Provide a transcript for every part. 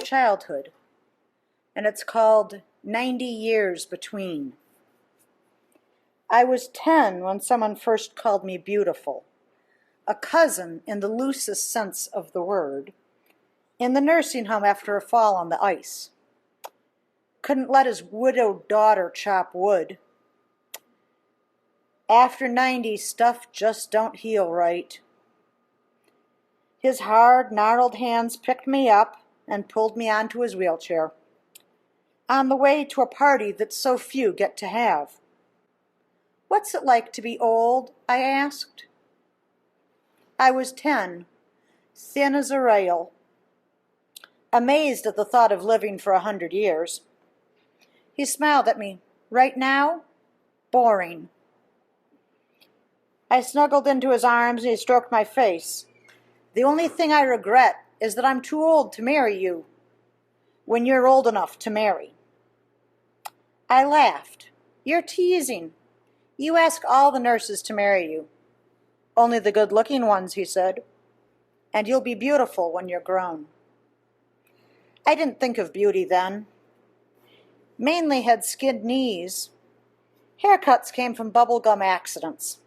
childhood, and it's called 90 Years Between. I was 10 when someone first called me beautiful, a cousin in the loosest sense of the word, in the nursing home after a fall on the ice. Couldn't let his widowed daughter chop wood. After 90, stuff just don't heal right. His hard, gnarled hands picked me up and pulled me onto his wheelchair, on the way to a party that so few get to have. "What's it like to be old?" I asked. I was 10, thin as a rail, amazed at the thought of living for 100 years. He smiled at me. "Right now? Boring." I snuggled into his arms and he stroked my face. "The only thing I regret is that I'm too old to marry you, when you're old enough to marry." I laughed. "You're teasing. You ask all the nurses to marry you." "Only the good-looking ones," he said. "And you'll be beautiful when you're grown." I didn't think of beauty then. Mainly had skinned knees. Haircuts came from bubblegum accidents.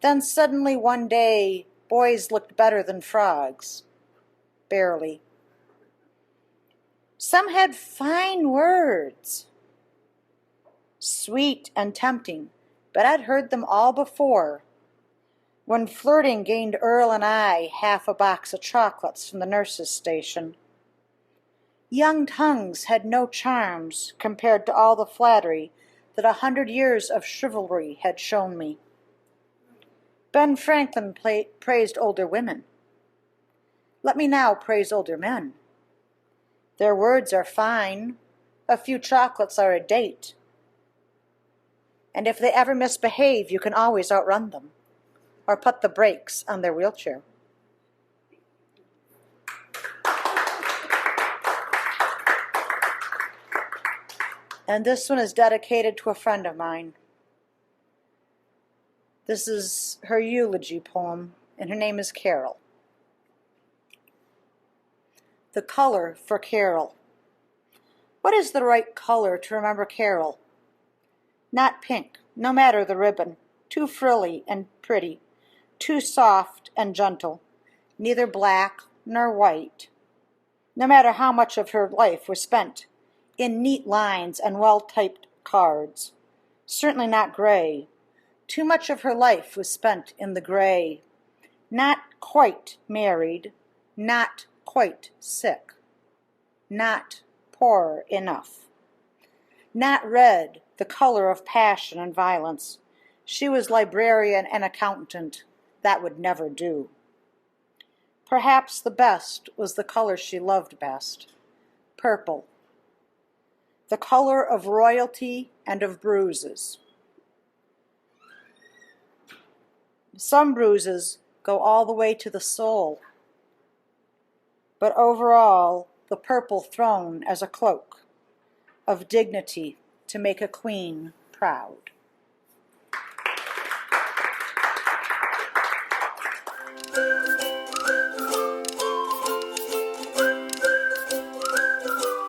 Then suddenly one day, boys looked better than frogs. Barely. Some had fine words. Sweet and tempting, but I'd heard them all before. When flirting gained Earl and I half a box of chocolates from the nurse's station. Young tongues had no charms compared to all the flattery that 100 years of chivalry had shown me. Ben Franklin praised older women. Let me now praise older men. Their words are fine. A few chocolates are a date. And if they ever misbehave, you can always outrun them, or put the brakes on their wheelchair. And this one is dedicated to a friend of mine. This is her eulogy poem, and her name is Carol. The color for Carol. What is the right color to remember Carol? Not pink, no matter the ribbon, too frilly and pretty, too soft and gentle, neither black nor white. No matter how much of her life was spent in neat lines and well-typed cards. Certainly not gray. Too much of her life was spent in the gray. Not quite married, not quite sick, not poor enough. Not red, the color of passion and violence. She was librarian and accountant. That would never do. Perhaps the best was the color she loved best, purple. The color of royalty and of bruises. Some bruises go all the way to the soul, but overall, the purple thrown as a cloak of dignity to make a queen proud.